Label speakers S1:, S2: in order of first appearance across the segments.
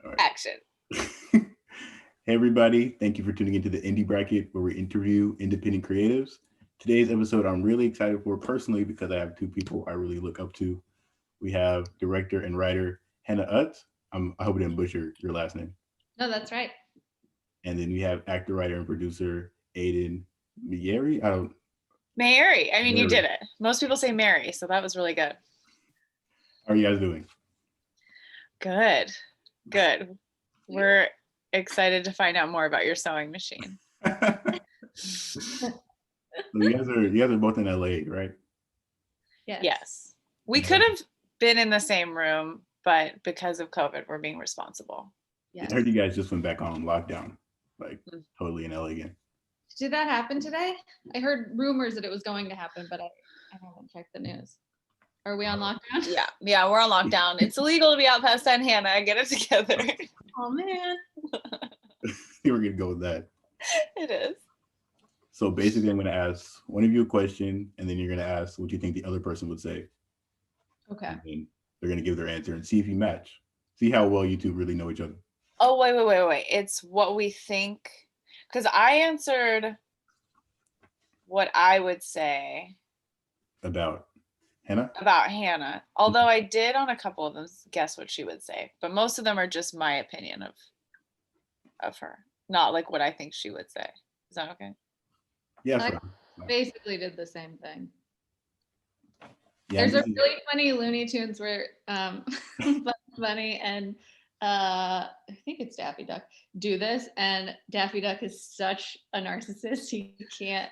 S1: All right.
S2: Action.
S1: Hey, everybody. Thank you for tuning into the Indie Bracket, where we interview independent creatives. Today's episode, I'm really excited for personally because I have two people I really look up to. We have director and writer Hannah Utz. I hope I didn't butcher your last name.
S3: No, that's right.
S1: And then we have actor, writer, and producer Ayden Mayeri. I don't.
S2: Mayeri. I mean, you
S1: Mayeri.
S2: did it. Most people say Mary, so that was really good.
S1: How are you guys doing?
S2: Good. Good. We're excited to find out more about your sewing machine.
S1: So you guys are both in LA, right?
S2: Yes. We could have been in the same room, but because of COVID, we're being responsible.
S3: Yes.
S1: I heard you guys just went back on lockdown, like totally in LA again.
S3: Did that happen today? I heard rumors that it was going to happen, but I haven't checked the news. Are we on lockdown?
S2: Yeah, we're on lockdown. It's illegal to be out past 10, Hannah. Get it together.
S3: Oh man.
S1: We're gonna go with that.
S2: It is.
S1: So basically, I'm gonna ask one of you a question, and then you're gonna ask what you think the other person would say.
S3: Okay.
S1: And then they're gonna give their answer and see if you match. See how well you two really know each other.
S2: Oh, wait. It's what we think. Because I answered what I would say
S1: About Hannah?
S2: about Hannah. Although I did on a couple of them guess what she would say. But most of them are just my opinion of her. Not like what I think she would say. Is that okay?
S1: Yeah,
S3: I
S1: fine.
S3: basically did the same thing.
S1: Yeah,
S3: There's a really funny Looney Tunes where Bunny and I think it's Daffy Duck do this, and Daffy Duck is such a narcissist. He can't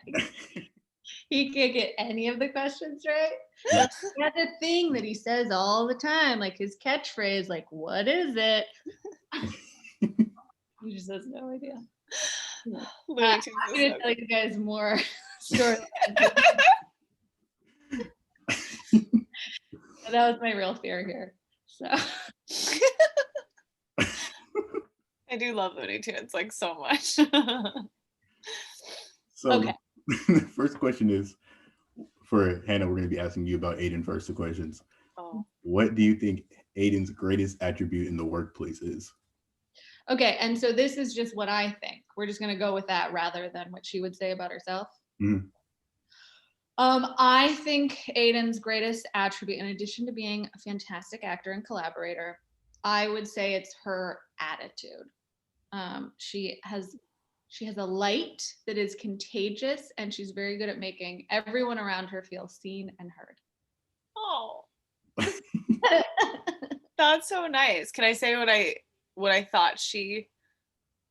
S3: get any of the questions right. That's a thing that he says all the time, like his catchphrase, like "What is it?" He just has no idea.
S2: Looney Tunes
S3: I'm gonna tell you guys more stories. That was my real fear here. So
S2: I do love Looney Tunes like so much.
S1: So
S3: okay.
S1: The first question is for Hannah. We're gonna be asking you about Ayden first. The questions.
S2: Oh.
S1: What do you think Ayden's greatest attribute in the workplace is?
S3: Okay, and so this is just what I think. We're just gonna go with that rather than what she would say about herself.
S1: Mm-hmm.
S3: I think Ayden's greatest attribute, in addition to being a fantastic actor and collaborator, I would say it's her attitude. She has a light that is contagious, and she's very good at making everyone around her feel seen and heard.
S2: Oh. That's so nice. Can I say what I thought she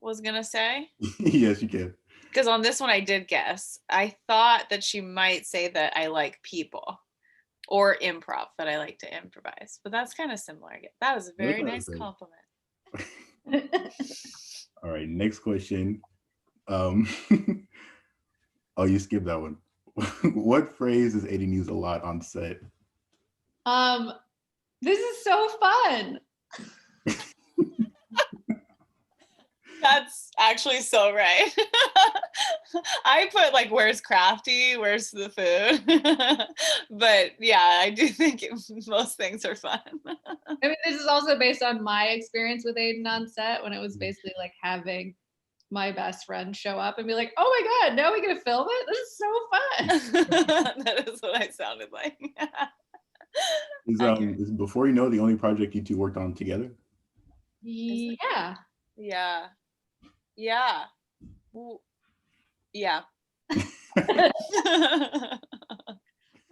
S2: was gonna say?
S1: Yes, you can.
S2: Because on this one I did guess. I thought that she might say that I like people or improv, that I like to improvise. But that's kind of similar. That was a very nice compliment.
S1: All right, next question. Oh, you skipped that one. What phrase does Ayden use a lot on set?
S3: This is so fun.
S2: That's actually so right. I put like, where's crafty? Where's the food? But yeah, I do think most things are fun.
S3: I mean, this is also based on my experience with Ayden on set, when it was basically like having my best friend show up and be like, oh my God, now we get to film it? This is so fun.
S2: That is what I sounded like.
S1: Is Before You Know the only project you two worked on together?
S3: Yeah.
S2: Yeah. Yeah. Yeah.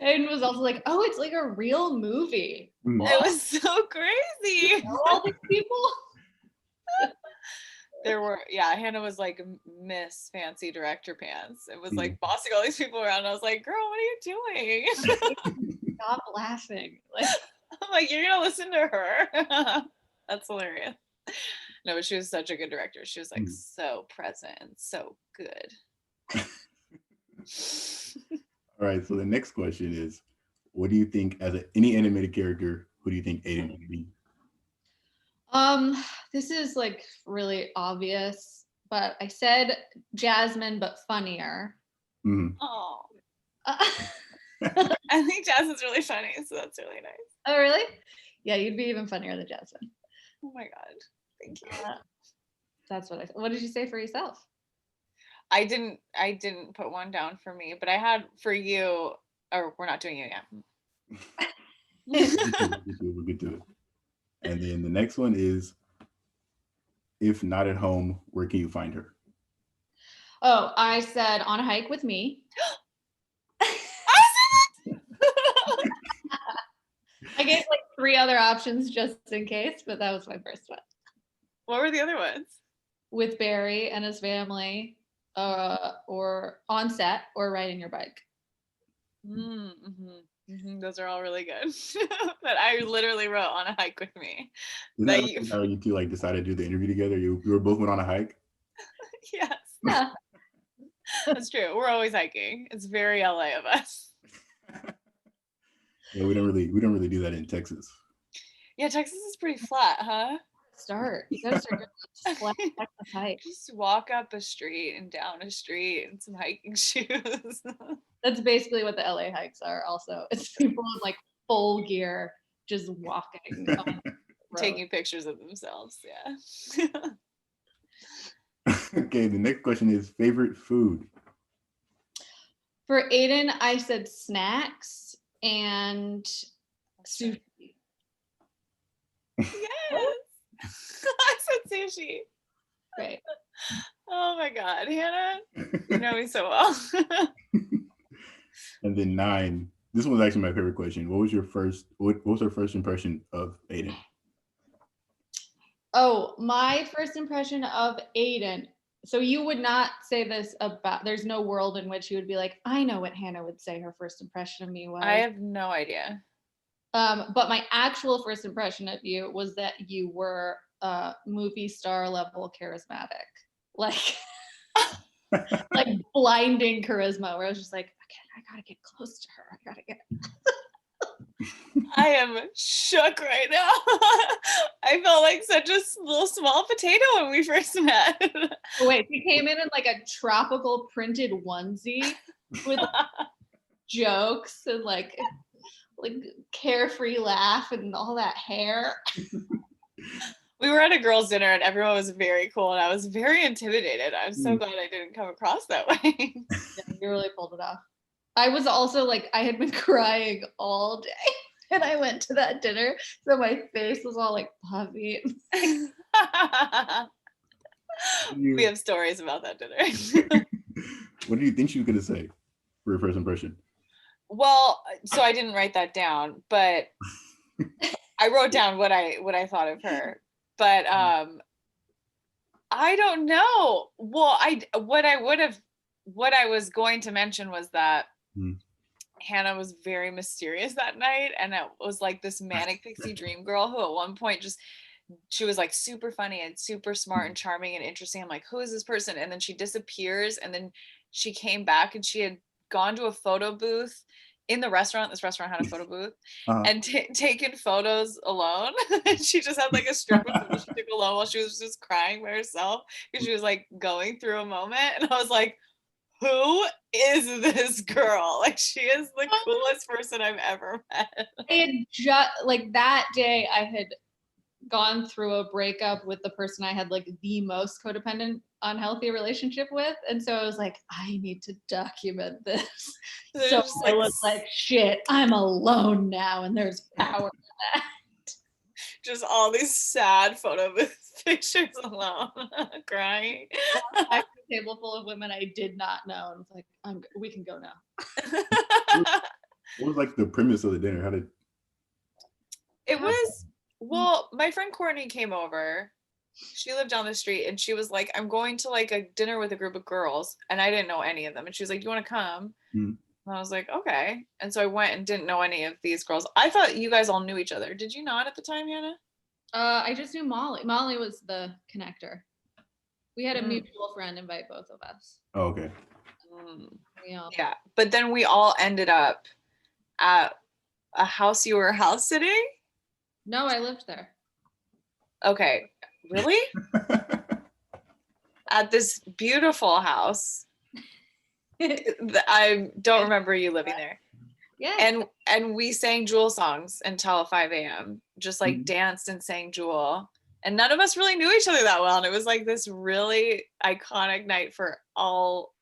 S3: Ayden was also like, oh, it's like a real movie.
S2: It was so crazy.
S3: All these people.
S2: There were, Hannah was like Miss Fancy Director Pants. It was like bossing all these people around. I was like, girl, what are you doing?
S3: Stop laughing.
S2: I'm like, you're gonna listen to her. That's hilarious. No, but she was such a good director. She was like so present and so good.
S1: All right, so the next question is, what do you think, as any animated character, who do you think Ayden would be?
S3: This is like really obvious, but I said Jasmine, but funnier.
S1: Mm-hmm.
S2: Oh. I think Jasmine's really funny, so that's really nice.
S3: Oh, really? Yeah, you'd be even funnier than Jasmine.
S2: Oh my God.
S3: That's what I said. What did you say for yourself?
S2: I didn't put one down for me, but I had for you, or we're not doing you yet.
S1: We'll get to it. And then the next one is, if not at home, where can you find her?
S3: Oh, I said on a hike with me.
S2: I said it!
S3: I gave like 3 other options just in case, but that was my first one.
S2: What were the other ones?
S3: With Barry and his family, or on set, or riding your bike.
S2: Those are all really good. But I literally wrote on a hike with me.
S1: Isn't that how you two like decided to do the interview together? You were both went on a hike?
S2: Yes.
S3: Yeah.
S2: That's true. We're always hiking. It's very LA of us.
S1: Yeah, we don't really do that in Texas.
S2: Yeah, Texas is pretty flat, huh?
S3: You gotta start just flat hike.
S2: Just walk up a street and down a street in some hiking shoes.
S3: That's basically what the LA hikes are also. It's people in like full gear just walking on the road.
S2: Taking pictures of themselves, yeah.
S1: Okay, the next question is favorite food.
S3: For Ayden, I said snacks and sushi.
S2: Yes. I said sushi.
S3: Right.
S2: Oh my God, Hannah, you know me so well.
S1: And then 9. This was actually my favorite question. What was her first impression of Ayden?
S3: Oh, my first impression of Ayden. So you would not say this about, there's no world in which you would be like, I know what Hannah would say her first impression of me was.
S2: I have no idea.
S3: But my actual first impression of you was that you were movie star level charismatic. Like like blinding charisma, where I was just like, okay, I gotta get close to her. I gotta get
S2: I am shook right now. I felt like such a little small potato when we first met.
S3: Wait, he came in like a tropical printed onesie with jokes and like carefree laugh and all that hair.
S2: We were at a girls' dinner and everyone was very cool and I was very intimidated. I'm so glad I didn't come across that way.
S3: Yeah, you really pulled it off. I was also like, I had been crying all day and I went to that dinner, so my face was all like puffy.
S2: We have stories about that dinner.
S1: What do you think she was gonna say for her first impression?
S2: Well, so I didn't write that down, but I wrote down what I thought of her. But I don't know. Well, what I was going to mention was that Hannah was very mysterious that night, and it was like this manic pixie dream girl who at one point she was like super funny and super smart and charming and interesting. I'm like, who is this person? And then she disappears, and then she came back and she had gone to a photo booth in the restaurant. This restaurant had a photo booth and taken photos alone. And she just had like a strip of photos she took alone while she was just crying by herself because she was like going through a moment. And I was like, who is this girl? Like, she is the coolest person I've ever met.
S3: I had just like that day I had gone through a breakup with the person I had like the most codependent, unhealthy relationship with, and so I was like, I need to document this. So I was like, shit, I'm alone now, and there's power in that.
S2: Just all these sad photo booth pictures alone, crying.
S3: I had a table full of women I did not know, and was like, we can go now.
S1: What was like the premise of the dinner? How did
S2: it was? Well, my friend Courtney came over. She lived down the street and she was like, I'm going to like a dinner with a group of girls. And I didn't know any of them. And she was like, you want to come? And I was like, okay. And so I went and didn't know any of these girls. I thought you guys all knew each other. Did you not at the time, Hannah?
S3: I just knew Molly. Molly was the connector. We had a mutual friend invite both of us.
S1: Oh, okay.
S2: Yeah. But then we all ended up at a house you were house sitting.
S3: No, I lived there.
S2: Okay, really? At this beautiful house. I don't remember you living there.
S3: Yeah.
S2: And we sang Jewel songs until 5 a.m. Just like danced and sang Jewel. And none of us really knew each other that well. And it was like this really iconic night for all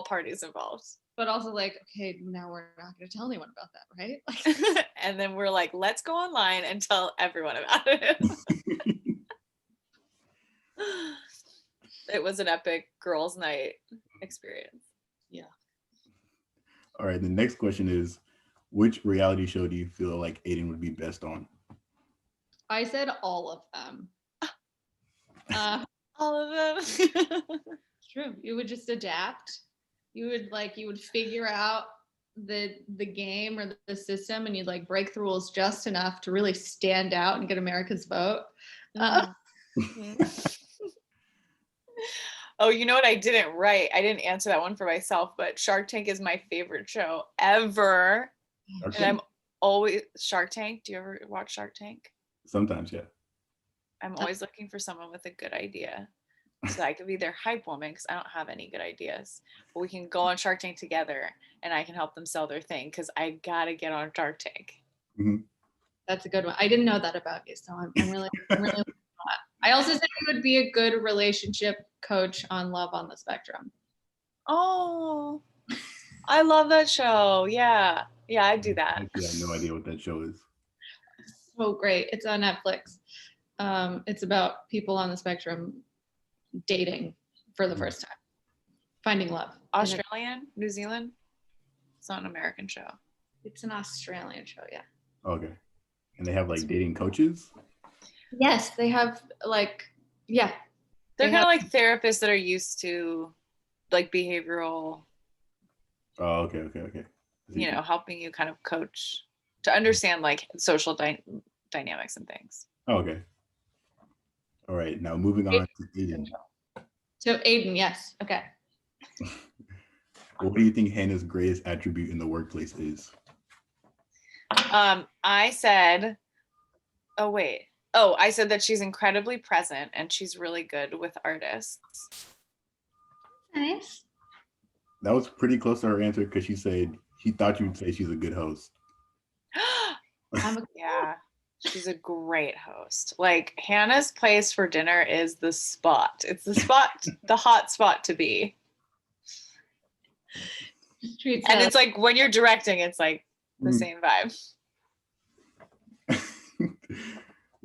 S2: parties involved.
S3: But also like, okay, now we're not going to tell anyone about that, right?
S2: And then we're like, let's go online and tell everyone about it. It was an epic girls' night experience.
S3: Yeah.
S1: All right, the next question is, which reality show do you feel like Ayden would be best on?
S3: I said all of them.
S2: All of them.
S3: It's true. You would just adapt. You would figure out the game or the system, and you'd like break the rules just enough to really stand out and get America's vote.
S2: Oh, you know what I didn't write? I didn't answer that one for myself, but Shark Tank is my favorite show ever. And I'm always Shark Tank. Do you ever watch Shark Tank?
S1: Sometimes, yeah.
S2: I'm always looking for someone with a good idea. So I could be their hype woman because I don't have any good ideas. But we can go on Shark Tank together and I can help them sell their thing because I gotta get on Shark Tank.
S1: Mm-hmm.
S3: That's a good one. I didn't know that about you, so I'm really I also said you would be a good relationship coach on Love on the Spectrum.
S2: Oh, I love that show. Yeah, I'd do that.
S1: I have no idea what that show is.
S3: So great. It's on Netflix. It's about people on the spectrum dating for the first time, finding love.
S2: Australian, New Zealand? It's not an American show.
S3: It's an Australian show, yeah.
S1: Okay. And they have like dating coaches?
S3: Yes, they have like, yeah.
S2: They're kind of like therapists that are used to like behavioral.
S1: Oh, okay.
S2: You know, helping you kind of coach to understand like social dynamics and things.
S1: Oh, okay. All right. Now moving on to Ayden.
S3: So Ayden, yes. Okay.
S1: What do you think Hannah's greatest attribute in the workplace is?
S2: I said that she's incredibly present and she's really good with artists.
S3: Nice.
S1: That was pretty close to her answer because she said she thought you would say she's a good host.
S2: Yeah, she's a great host. Like Hannah's place for dinner is the spot. It's the spot, the hot spot to be. And it's like when you're directing, it's like the same vibe.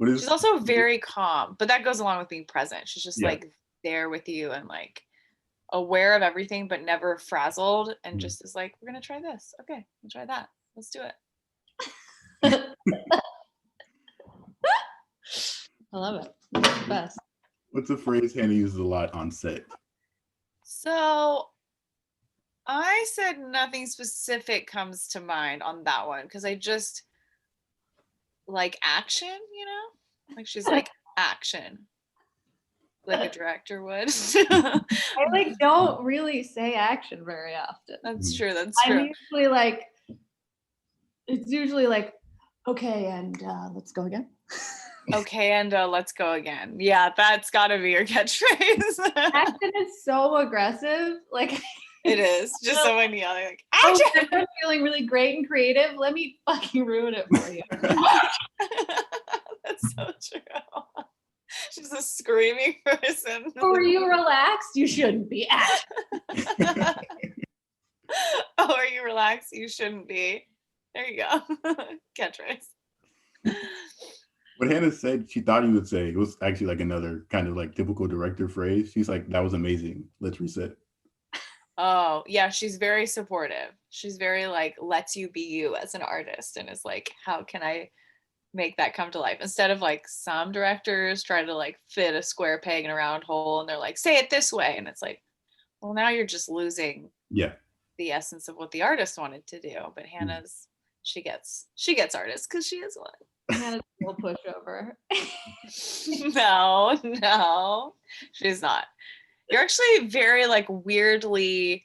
S2: She's also very calm, but that goes along with being present. She's just like there with you and like aware of everything, but never frazzled, and just is like, we're gonna try this. Okay, we'll try that. Let's do it.
S3: I love it. It's the best.
S1: What's a phrase Hannah uses a lot on set?
S2: So I said nothing specific comes to mind on that one because I just like action, you know? Like she's like action. Like a director would.
S3: I like don't really say action very often.
S2: That's true. That's true.
S3: I'm usually like, it's usually like, okay, and let's go again.
S2: Okay, and let's go again. Yeah, that's gotta be your catchphrase.
S3: Action is so aggressive. Like
S2: it is. Just someone yelling like action.
S3: I'm feeling really great and creative. Let me fucking ruin it for you.
S2: That's so true. She's a screaming person.
S3: Oh, are you relaxed? You shouldn't be.
S2: Oh, are you relaxed? You shouldn't be. There you go. Catchphrase.
S1: What Hannah said she thought you would say, it was actually like another kind of like typical director phrase. She's like, that was amazing. Let's reset.
S2: Oh, yeah. She's very supportive. She's very like, lets you be you as an artist and is like, how can I make that come to life? Instead of like some directors try to like fit a square peg in a round hole and they're like, say it this way. And it's like, well, now you're just losing the essence of what the artist wanted to do. But Hannah's, she gets artist because she is one.
S3: Hannah's a little pushover.
S2: No, she's not. You're actually very like weirdly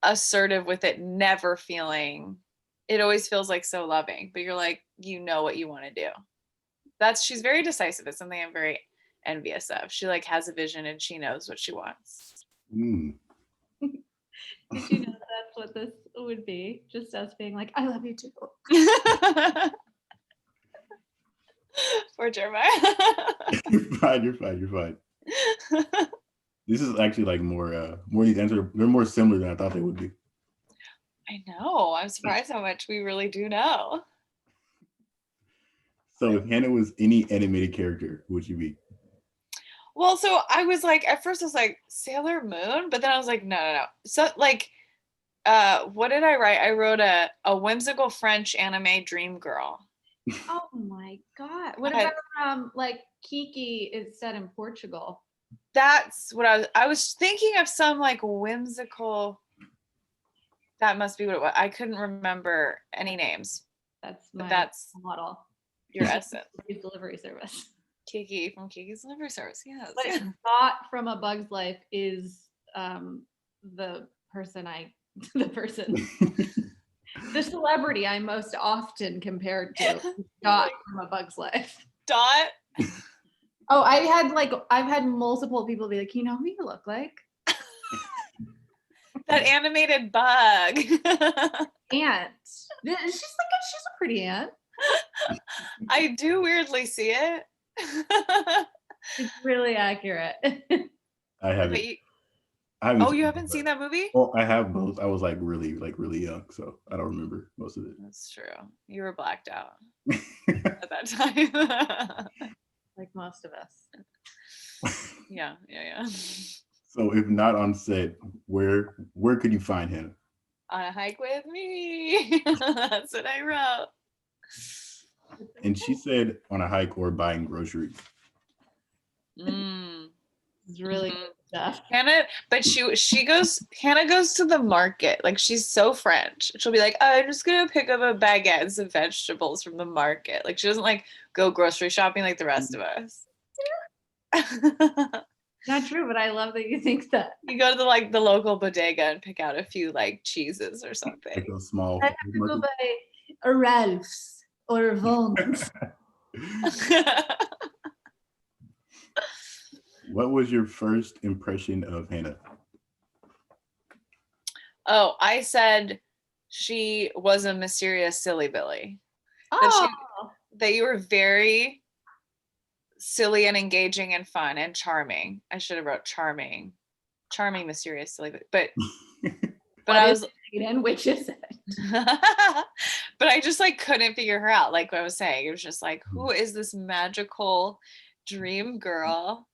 S2: assertive with it, never feeling, it always feels like so loving, but you're like, you know what you want to do. She's very decisive. It's something I'm very envious of. She like has a vision and she knows what she wants.
S3: Did you know that's what this would be? Just us being like, I love you too.
S2: Poor Jeremiah.
S1: You're fine. You're fine. You're fine. This is actually like more of these answers. They're more similar than I thought they would be.
S2: I know. I'm surprised how much we really do know.
S1: So if Hannah was any animated character, who would you be?
S2: Well, so I was like, at first I was like Sailor Moon, but then I was like, no. So like, what did I write? I wrote a whimsical French anime dream girl.
S3: Oh my God. What about like Kiki is set in Portugal?
S2: That's what I was thinking of, some like whimsical. That must be what it was. I couldn't remember any names.
S3: That's my model.
S2: Your essence.
S3: Kiki's Delivery Service.
S2: Kiki from Kiki's Delivery Service. Yes.
S3: But Dot from A Bug's Life is the person, the celebrity I most often compared to. Dot from A Bug's Life.
S2: Dot.
S3: Oh, I've had multiple people be like, you know who you look like?
S2: That animated bug.
S3: Ant. She's a pretty ant.
S2: I do weirdly see it.
S3: It's really accurate.
S1: I haven't. You haven't
S2: seen that movie?
S1: Well, I have both. I was like really young, so I don't remember most of it.
S2: That's true. You were blacked out at that time.
S3: Like most of us.
S2: Yeah.
S1: So if not on set, where could you find him?
S2: On a hike with me. That's what I wrote.
S1: And she said on a hike or buying groceries.
S3: It's really good stuff.
S2: Hannah, but Hannah goes to the market. Like, she's so French. She'll be like, I'm just gonna pick up a baguette and some vegetables from the market. Like, she doesn't like go grocery shopping like the rest of us.
S3: Not true, but I love that you think that.
S2: You go to the local bodega and pick out a few like cheeses or something.
S1: Like those small.
S3: I have to go by a Ralph's or a Vaughn's.
S1: What was your first impression of Hannah?
S2: Oh, I said she was a mysterious silly Billy.
S3: Oh.
S2: That you were very silly and engaging and fun and charming. I should have wrote charming, mysterious, silly, but I was
S3: Ayden, which is it?
S2: But I just like couldn't figure her out. Like what I was saying, it was just like, who is this magical dream girl?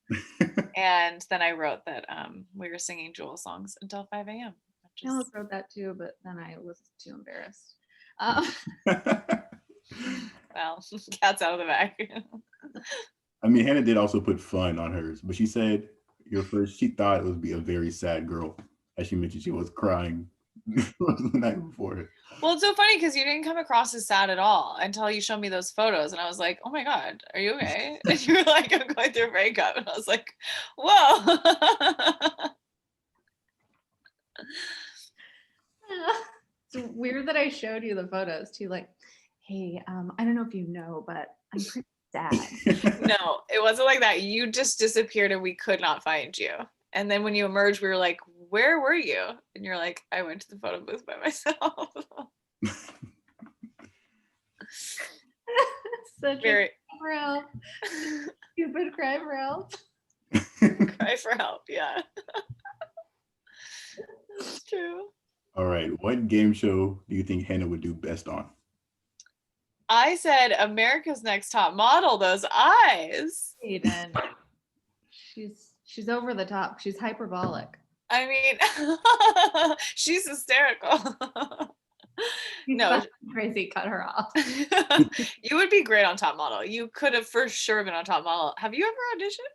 S2: And then I wrote that we were singing Jewel songs until 5 a.m.
S3: I almost wrote that too, but then I was too embarrassed.
S2: Well, cat's out of the bag.
S1: I mean, Hannah did also put fun on hers, but she said she thought it would be a very sad girl. As she mentioned, she was crying the night before.
S2: Well, it's so funny because you didn't come across as sad at all until you showed me those photos. And I was like, oh my God, are you okay? And you were like, I'm going through a breakup. And I was like, whoa.
S3: It's weird that I showed you the photos too. Like, hey, I don't know if you know, but I'm pretty sad.
S2: No, it wasn't like that. You just disappeared and we could not find you. And then when you emerged, we were like, where were you? And you're like, I went to the photo booth by myself.
S3: Such a cry for help. Stupid cry for help.
S2: Cry for help, yeah. It's true.
S1: All right. What game show do you think Hannah would do best on?
S2: I said America's Next Top Model, those eyes.
S3: Ayden. She's over the top. She's hyperbolic.
S2: I mean, she's hysterical. No,
S3: crazy. Cut her off.
S2: You would be great on Top Model. You could have for sure been on Top Model. Have you ever auditioned?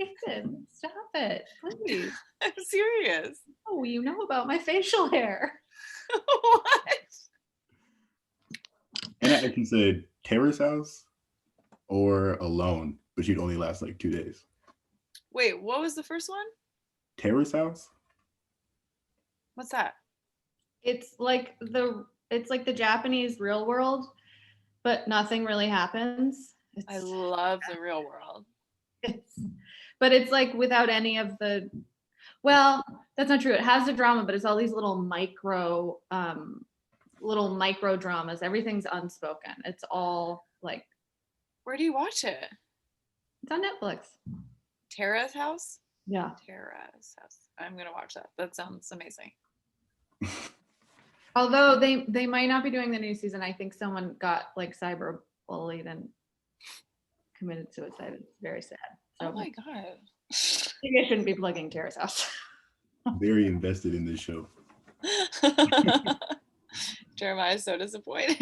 S3: Ayden, stop it, please.
S2: I'm serious.
S3: Oh, you know about my facial hair.
S2: What?
S1: And I actually said Terrace House or Alone, but she'd only last like 2 days.
S2: Wait, what was the first one?
S1: Terrace House?
S2: What's that?
S3: It's like the Japanese Real World, but nothing really happens.
S2: I love the Real World.
S3: But it's like without any of the, well, that's not true. It has the drama, but it's all these little micro dramas. Everything's unspoken. It's all like.
S2: Where do you watch it?
S3: It's on Netflix.
S2: Tara's House?
S3: Yeah.
S2: Tara's House. I'm gonna watch that. That sounds amazing.
S3: Although they might not be doing the new season. I think someone got like cyber bullied and committed suicide. It's very sad. So
S2: Oh my god.
S3: I think I shouldn't be plugging Tara's House.
S1: Very invested in this show.
S2: Jeremiah's so disappointed.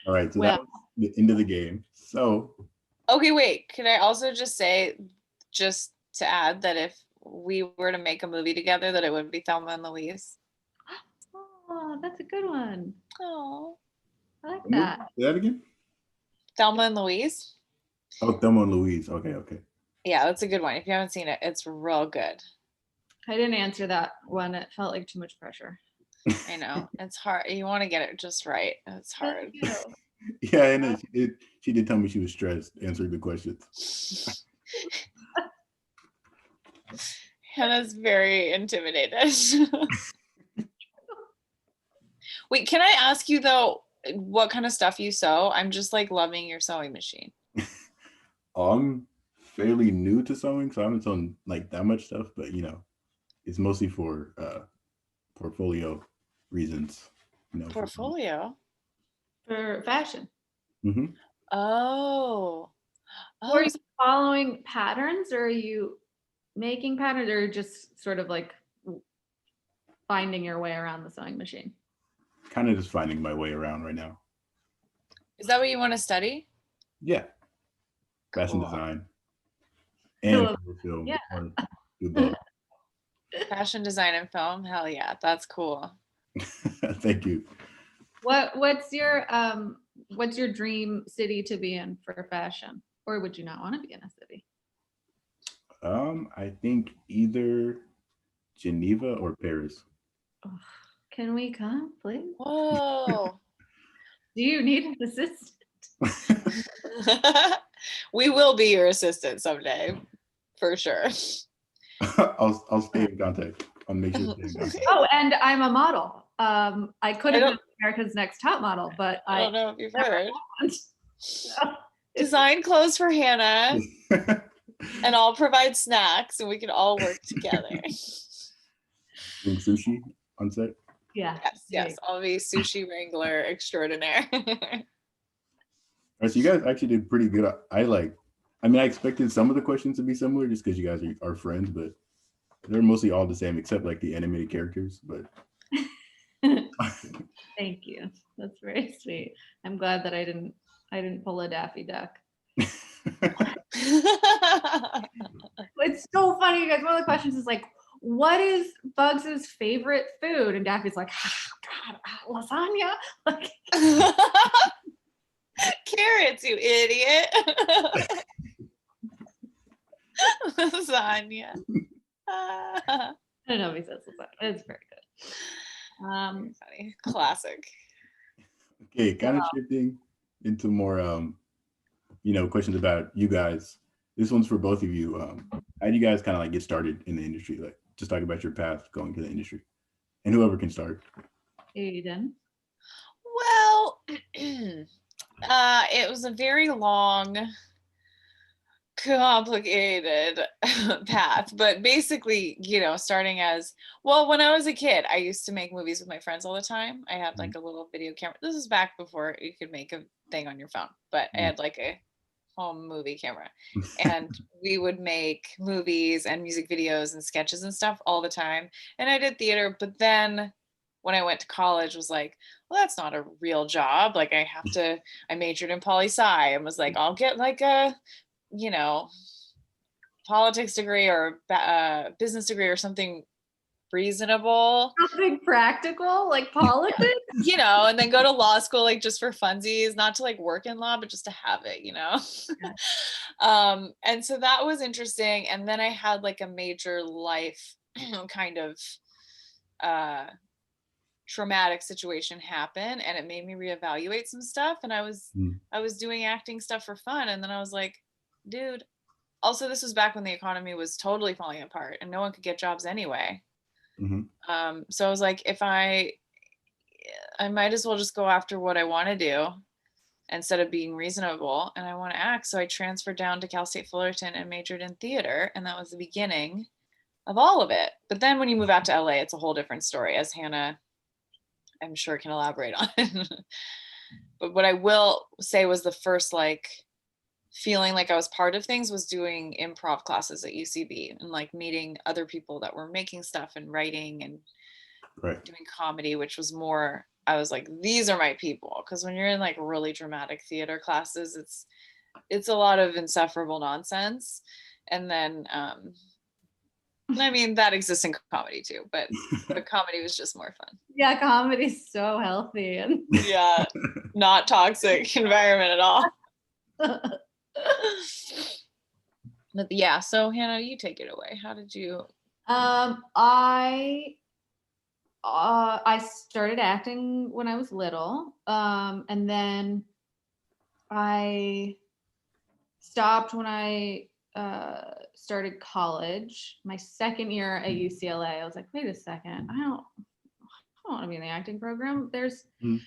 S1: All right, so that was the end of the game. So
S2: okay, wait. Can I also just say, just to add, that if we were to make a movie together, that it would be Thelma and Louise.
S3: Oh, that's a good one.
S2: Oh,
S3: I like that.
S1: Say that again?
S2: Thelma and Louise.
S1: Oh, Thelma and Louise. Okay.
S2: Yeah, that's a good one. If you haven't seen it, it's real good.
S3: I didn't answer that one. It felt like too much pressure.
S2: I know. It's hard. You want to get it just right. It's hard.
S1: Yeah, and she did tell me she was stressed answering the questions.
S2: Hannah's very intimidated. Wait, can I ask you though, what kind of stuff you sew? I'm just like loving your sewing machine.
S1: I'm fairly new to sewing, so I haven't sewn like that much stuff, but it's mostly for portfolio reasons.
S2: Portfolio?
S3: For fashion.
S1: Mm-hmm.
S2: Oh.
S3: Or are you following patterns, or are you making patterns, or just sort of like finding your way around the sewing machine?
S1: Kind of just finding my way around right now.
S2: Is that what you want to study?
S1: Yeah. Fashion
S2: Cool.
S1: design. And film.
S3: Yeah.
S1: Do both.
S2: Fashion design and film? Hell yeah, that's cool.
S1: Thank you.
S3: What's your dream city to be in for fashion? Or would you not want to be in a city?
S1: I think either Geneva or Paris.
S3: Oh, can we come, please?
S2: Whoa.
S3: Do you need an assistant?
S2: We will be your assistant someday, for sure.
S1: I'll stay in contact. I'll make sure to stay in contact.
S3: Oh, and I'm a model. I could have been America's Next Top Model, but
S2: I don't know if you've heard. Design clothes for Hannah, and I'll provide snacks, and we can all work together.
S1: Doing sushi on set?
S3: Yeah.
S2: Yes. I'll be sushi wrangler extraordinaire.
S1: All right, so you guys actually did pretty good. I expected some of the questions to be similar just because you guys are friends, but they're mostly all the same except like the animated characters. But
S3: thank you. That's very sweet. I'm glad that I didn't pull a Daffy Duck. It's so funny, you guys. One of the questions is like, what is Bugs's favorite food? And Daffy's like, oh, God, lasagna. Like,
S2: carrots, you idiot. Lasagna.
S3: I don't know if he says lasagna. It's very good.
S2: Funny. Classic.
S1: Okay, kind of shifting into more questions about you guys. This one's for both of you. How do you guys kind of like get started in the industry? Like, just talk about your path going to the industry, and whoever can start.
S3: Ayden.
S2: Well, it was a very long, complicated path, but basically, starting as, well, when I was a kid, I used to make movies with my friends all the time. I had like a little video camera. This is back before you could make a thing on your phone, but I had like a home movie camera, and we would make movies and music videos and sketches and stuff all the time. And I did theater, but then when I went to college, was like, well, that's not a real job. Like I majored in poli-sci and was like, I'll get like a politics degree or business degree or something reasonable.
S3: Something practical, like politics?
S2: And then go to law school, like just for funsies, not to like work in law, but just to have it, and so that was interesting. And then I had like a major life kind of traumatic situation happen, and it made me reevaluate some stuff. And I was doing acting stuff for fun, and then I was like, dude, also this was back when the economy was totally falling apart and no one could get jobs anyway. So I was like, if I I might as well just go after what I want to do instead of being reasonable, and I want to act. So I transferred down to Cal State Fullerton and majored in theater, and that was the beginning of all of it. But then when you move out to LA, it's a whole different story, as Hannah, I'm sure, can elaborate on. But what I will say was the first like feeling like I was part of things was doing improv classes at UCB and like meeting other people that were making stuff and writing and doing comedy, which was more, I was like, these are my people. Because when you're in like really dramatic theater classes, it's a lot of insufferable nonsense. And then I mean, that exists in comedy too, but comedy was just more fun.
S3: Yeah, comedy's so healthy and
S2: yeah, not toxic environment at all. But yeah, so Hannah, you take it away. How did you?
S3: I started acting when I was little, and then I stopped when I started college. My second year at UCLA, I was like, wait a second, I don't want to be in the acting program. There's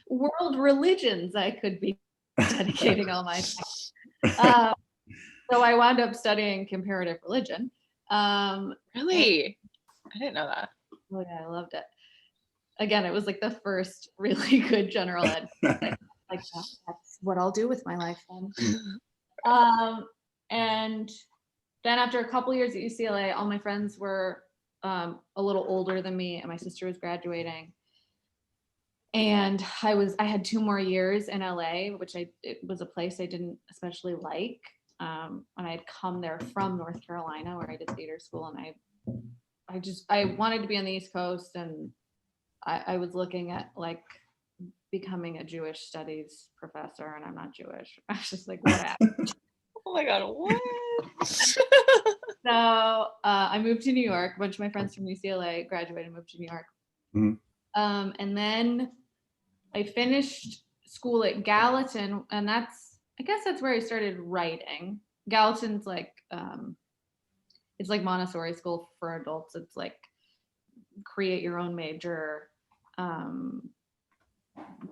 S3: world religions I could be dedicating all my time. So I wound up studying comparative religion.
S2: Really? I didn't know that.
S3: Oh yeah, I loved it. Again, it was like the first really good general ed. Like that's what I'll do with my life then. And then after a couple years at UCLA, all my friends were a little older than me, and my sister was graduating. And I had 2 more years in LA, which it was a place I didn't especially like. And I had come there from North Carolina, where I did theater school, and I wanted to be on the East Coast, and I was looking at like becoming a Jewish studies professor, and I'm not Jewish. I was just like, what?
S2: Oh my God, what?
S3: So I moved to New York. A bunch of my friends from UCLA graduated and moved to New York. And then I finished school at Gallatin, and I guess that's where I started writing. Gallatin's like, it's like Montessori school for adults. It's like create your own major.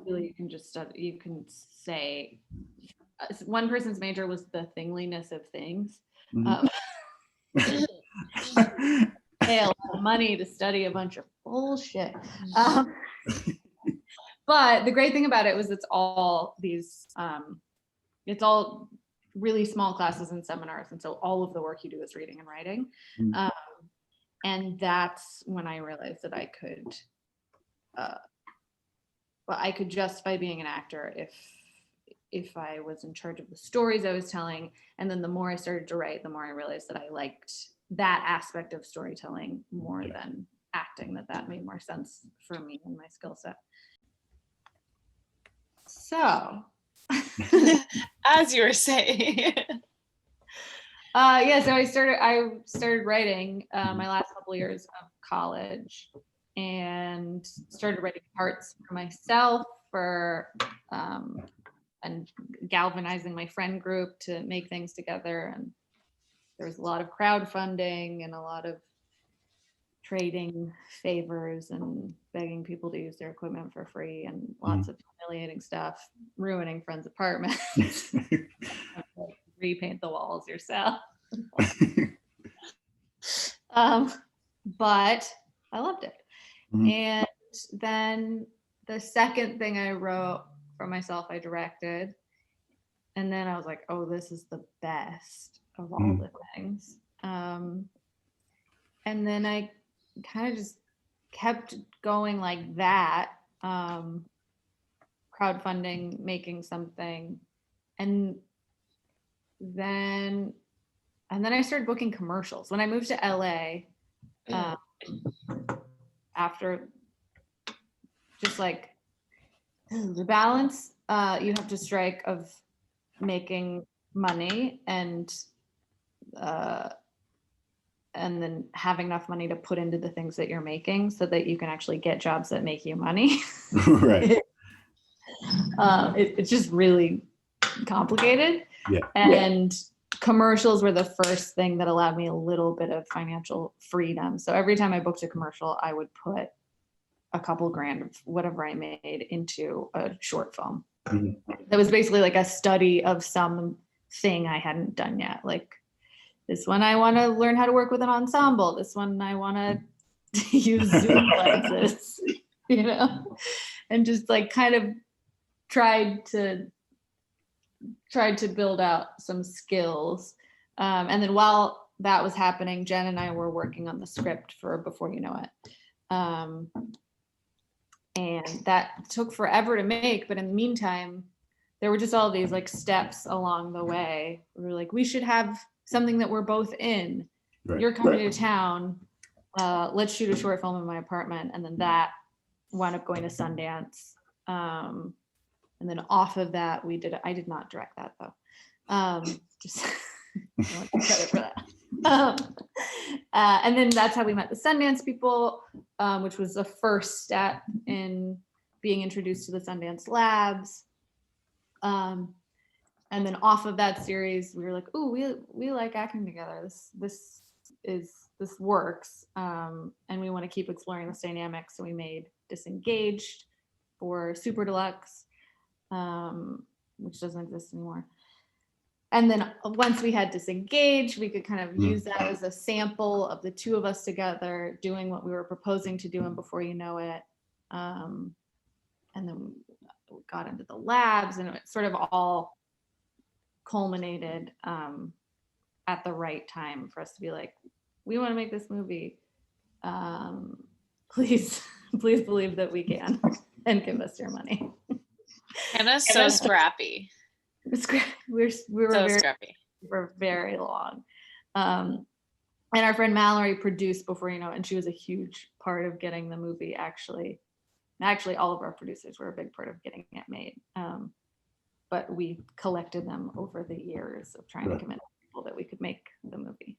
S3: Really, you can just study, you can say, one person's major was the thingliness of things. Pay a lot of money to study a bunch of bullshit. But the great thing about it was it's all really small classes and seminars, and so all of the work you do is reading and writing. And that's when I realized that I could justify being an actor if I was in charge of the stories I was telling. And then the more I started to write, the more I realized that I liked that aspect of storytelling more than acting, that made more sense for me and my skill set. So
S2: as you were saying.
S3: So I started writing my last couple years of college, and started writing parts for myself and galvanizing my friend group to make things together. And there was a lot of crowdfunding and a lot of trading favors and begging people to use their equipment for free, and lots of humiliating stuff, ruining friends' apartments. Repaint the walls yourself. But I loved it. And then the second thing I wrote for myself, I directed. And then I was like, oh, this is the best of all the things. And then I kind of just kept going like that, crowdfunding, making something. And then I started booking commercials. When I moved to LA, after just like the balance you have to strike of making money and then having enough money to put into the things that you're making so that you can actually get jobs that make you money.
S1: Right.
S3: It's just really complicated.
S1: Yeah.
S3: And commercials were the first thing that allowed me a little bit of financial freedom. So every time I booked a commercial, I would put a couple grand of whatever I made into a short film. That was basically like a study of some thing I hadn't done yet. Like this one, I want to learn how to work with an ensemble. This one, I want to use Zoom lenses, you know, and just like kind of tried to build out some skills. And then while that was happening, Jen and I were working on the script for Before You Know It. And that took forever to make, but in the meantime, there were just all these like steps along the way. We were like, we should have something that we're both in. Right. You're coming to town. Let's shoot a short film in my apartment. And then that wound up going to Sundance. And then off of that, I did not direct that though. Just I want credit for that. And then that's how we met the Sundance people, which was the first step in being introduced to the Sundance Labs. And then off of that series, we were like, "Ooh, we like acting together. This works, and we want to keep exploring this dynamic." So we made Disengaged for Super Deluxe, which doesn't exist anymore. And then once we had Disengaged, we could kind of use that as a sample of the two of us together doing what we were proposing to do in Before You Know It. And then we got into the labs, and it sort of all culminated at the right time for us to be like, we want to make this movie. Please believe that we can and give us your money.
S2: Hannah's so scrappy.
S3: We were
S2: so
S3: very
S2: scrappy
S3: for very long. And our friend Mallory produced Before You Know It, and she was a huge part of getting the movie actually all of our producers were a big part of getting it made. But we collected them over the years of trying to convince people that we could make the movie.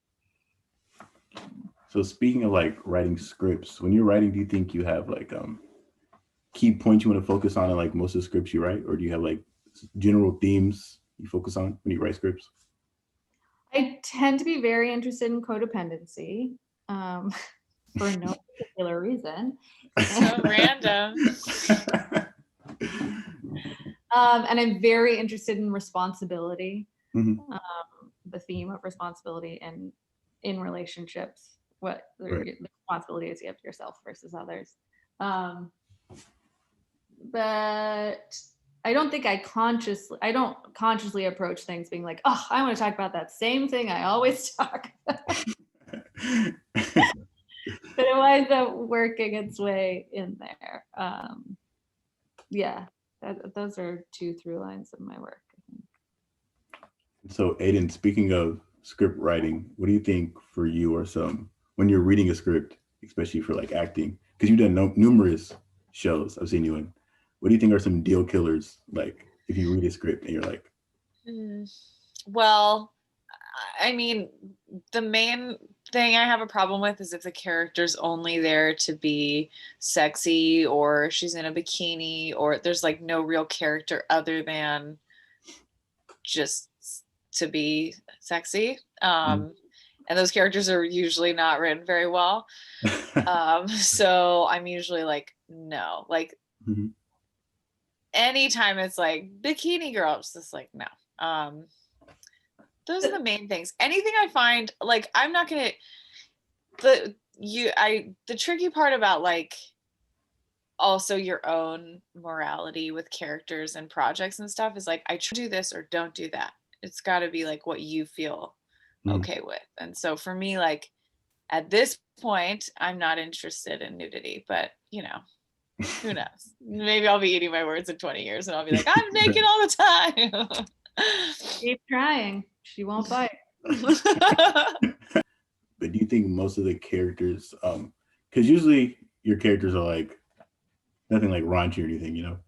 S1: So speaking of like writing scripts, when you're writing, do you think you have like key points you want to focus on in like most of the scripts you write, or do you have like general themes you focus on when you write scripts?
S3: I tend to be very interested in codependency for no particular reason.
S2: So random.
S3: And I'm very interested in responsibility, the theme of responsibility in relationships, what the responsibility is you have to yourself versus others. But I don't think I don't consciously approach things being like, oh, I want to talk about that same thing I always talk about. But it winds up working its way in there. Those are two through lines of my work, I think.
S1: So Ayden, speaking of script writing, what do you think for you are some, when you're reading a script, especially for like acting, because you've done numerous shows I've seen you in, what do you think are some deal killers? Like if you read a script and you're like,
S2: well, I mean, the main thing I have a problem with is if the character's only there to be sexy, or she's in a bikini, or there's like no real character other than just to be sexy. And those characters are usually not written very well. So I'm usually like, no, like anytime it's like bikini girl, it's just like, no. Those are the main things. Anything I find, like, I'm not gonna, the tricky part about like also your own morality with characters and projects and stuff is like, I do this or don't do that. It's got to be like what you feel okay with. And so for me, like at this point, I'm not interested in nudity, but you know, who knows? Maybe I'll be eating my words in 20 years and I'll be like, I'm naked all the time.
S3: Keep trying. She won't bite.
S1: But do you think most of the characters, because usually your characters are like nothing like raunchy or anything, you know?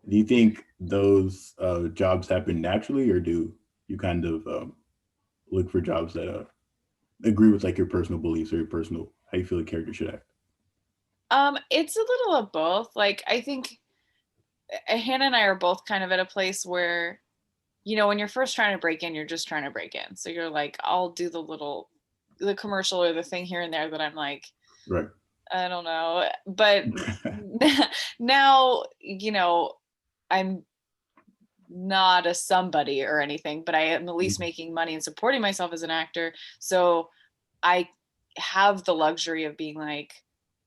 S1: Do you think those jobs happen naturally, or do you kind of look for jobs that agree with like your personal beliefs or your personal, how you feel a character should act?
S2: It's a little of both. Like I think Hannah and I are both kind of at a place where, you know, when you're first trying to break in, you're just trying to break in. So you're like, I'll do the commercial or the thing here and there that I'm like,
S1: right,
S2: I don't know. But Now, I'm not a somebody or anything, but I am at least making money and supporting myself as an actor. So I have the luxury of being like,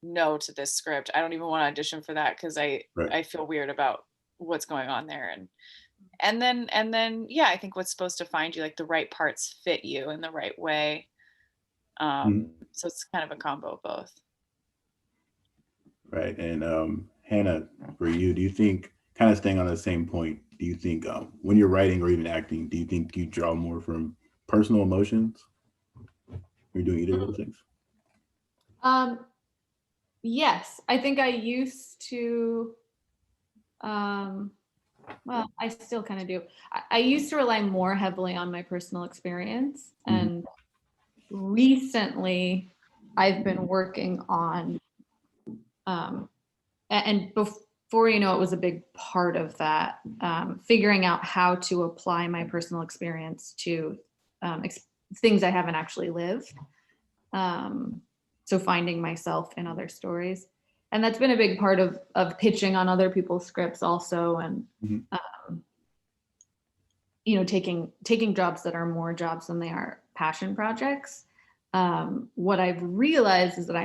S2: no to this script. I don't even want to audition for that because I feel weird about what's going on there. And then yeah, I think what's supposed to find you, like the right parts fit you in the right way. So it's kind of a combo of both.
S1: Right. And Hannah, for you, do you think, kind of staying on the same point, do you think when you're writing or even acting, do you think you draw more from personal emotions? You're doing either of those things?
S3: Yes, I think I used to, well, I still kind of do. I used to rely more heavily on my personal experience. And recently I've been working on, and before, it was a big part of that, figuring out how to apply my personal experience to things I haven't actually lived. So finding myself in other stories. And that's been a big part of pitching on other people's scripts also. And, taking jobs that are more jobs than they are passion projects. What I've realized is that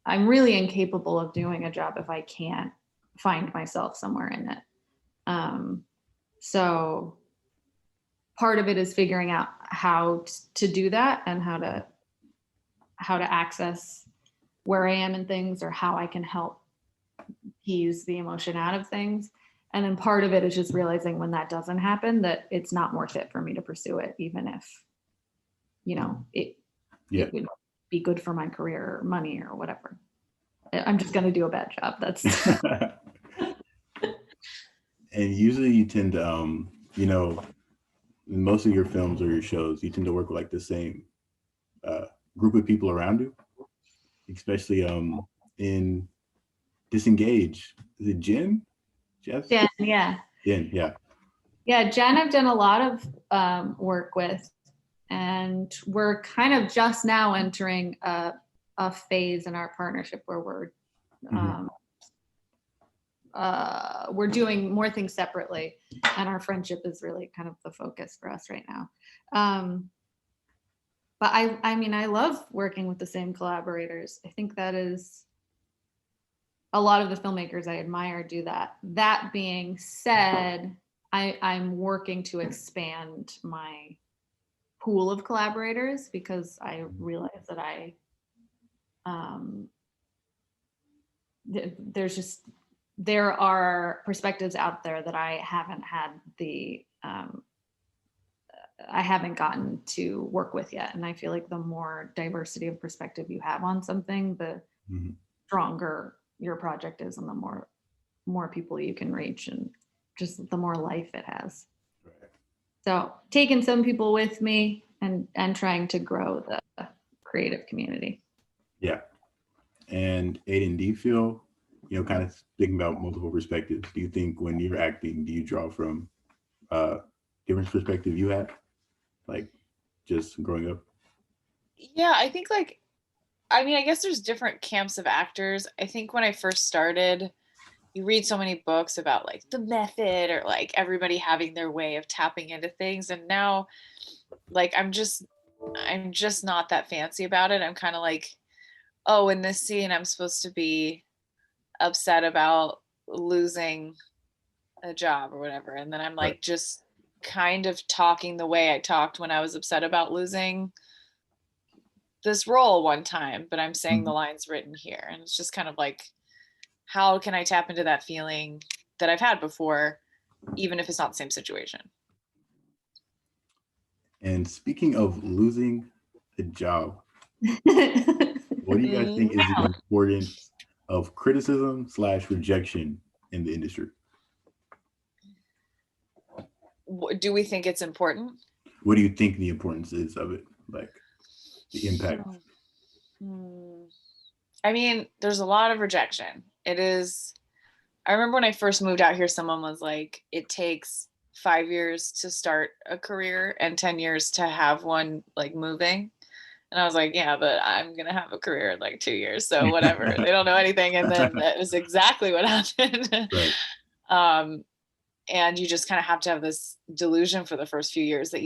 S3: I'm really incapable of doing a job if I can't find myself somewhere in it. So part of it is figuring out how to do that and how to access where I am in things, or how I can help ease the emotion out of things. And then part of it is just realizing when that doesn't happen, that it's not more fit for me to pursue it, even if, it would be good for my career or money or whatever. I'm just going to do a bad job. That's.
S1: And usually you tend to, in most of your films or your shows, you tend to work with like the same group of people around you, especially in Disengage. Is it Jen? Jess?
S3: Jen, yeah.
S1: Jen, yeah.
S3: Yeah, Jen I've done a lot of work with, and we're kind of just now entering a phase in our partnership where we're doing more things separately, and our friendship is really kind of the focus for us right now. But I love working with the same collaborators. I think that is a lot of the filmmakers I admire do that. That being said, I'm working to expand my pool of collaborators because I realize that there are perspectives out there that I haven't had I haven't gotten to work with yet. And I feel like the more diversity of perspective you have on something, the stronger your project is, and the more people you can reach, and just the more life it has. Right. So taking some people with me and trying to grow the creative community.
S1: Yeah. And Ayden, do you feel, kind of thinking about multiple perspectives, do you think when you're acting, do you draw from different perspective you had, like just growing up?
S2: Yeah, I think I guess there's different camps of actors. I think when I first started, you read so many books about like the method, or like everybody having their way of tapping into things. And now like, I'm just not that fancy about it. I'm kind of like, oh, in this scene, I'm supposed to be upset about losing a job or whatever. And then I'm like, just kind of talking the way I talked when I was upset about losing this role one time, but I'm saying the lines written here. And it's just kind of like, how can I tap into that feeling that I've had before, even if it's not the same situation?
S1: And speaking of losing a job, what do you guys think is the importance of criticism / rejection in the industry?
S2: Do we think it's important?
S1: What do you think the importance is of it? Like the impact?
S2: I mean, there's a lot of rejection. It is. I remember when I first moved out here, someone was like, it takes 5 years to start a career and 10 years to have one, like moving. And I was like, yeah, but I'm going to have a career in like 2 years. So whatever. They don't know anything. And then that was exactly what happened.
S1: Right.
S2: And you just kind of have to have this delusion for the first few years that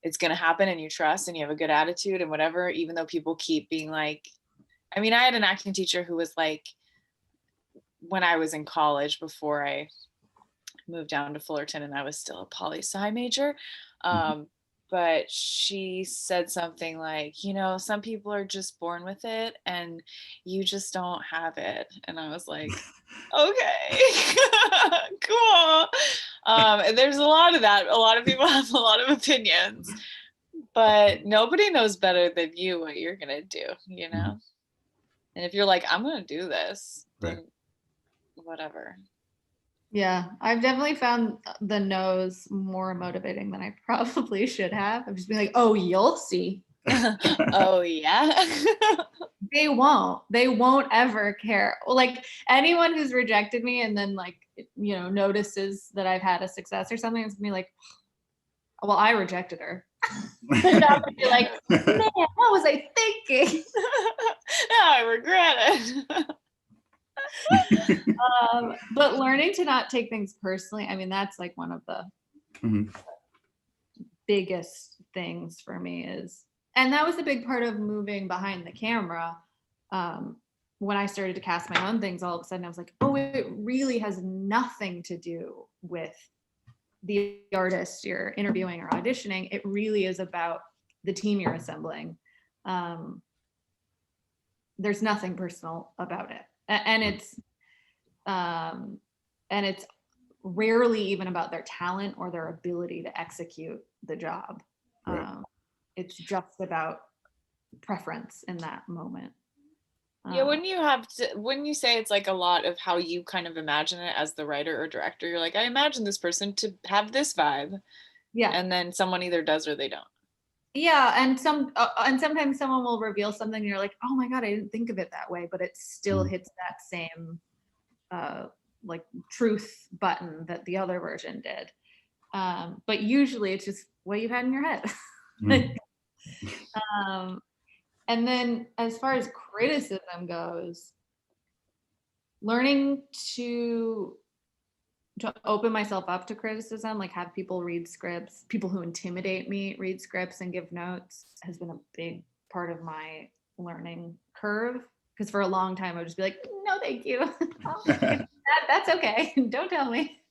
S2: it's going to happen, and you trust, and you have a good attitude and whatever, even though people keep being like, I mean, I had an acting teacher who was like, when I was in college, before I moved down to Fullerton, and I was still a poli-sci major. But she said something like, you know, some people are just born with it and you just don't have it. And I was like, okay, cool. And there's a lot of that. A lot of people have a lot of opinions, but nobody knows better than you what you're going to do, you know? And if you're like, I'm going to do this, then whatever.
S3: Yeah, I've definitely found the no's more motivating than I probably should have. I've just been like, oh, you'll see.
S2: Oh, yeah.
S3: They won't ever care. Like anyone who's rejected me and then like, you know, notices that I've had a success or something, it's gonna be like, well, I rejected her. And I'm gonna be like, man, what was I thinking?
S2: Now I regret it.
S3: But learning to not take things personally, I mean, that's like one of the biggest things for me is, and that was a big part of moving behind the camera. When I started to cast my own things, all of a sudden I was like, oh, it really has nothing to do with the artist you're interviewing or auditioning. It really is about the team you're assembling. There's nothing personal about it. And it's rarely even about their talent or their ability to execute the job.
S1: Right.
S3: It's just about preference in that moment.
S2: Yeah, wouldn't you say it's like a lot of how you kind of imagine it as the writer or director? You're like, I imagine this person to have this vibe.
S3: Yeah.
S2: And then someone either does or they don't.
S3: Yeah, and sometimes someone will reveal something and you're like, oh my God, I didn't think of it that way, but it still hits that same like truth button that the other version did. But usually it's just what you had in your head. And then as far as criticism goes, learning to open myself up to criticism, like have people read scripts, people who intimidate me read scripts and give notes, has been a big part of my learning curve. Because for a long time I would just be like, no, thank you. That's okay. Don't tell me.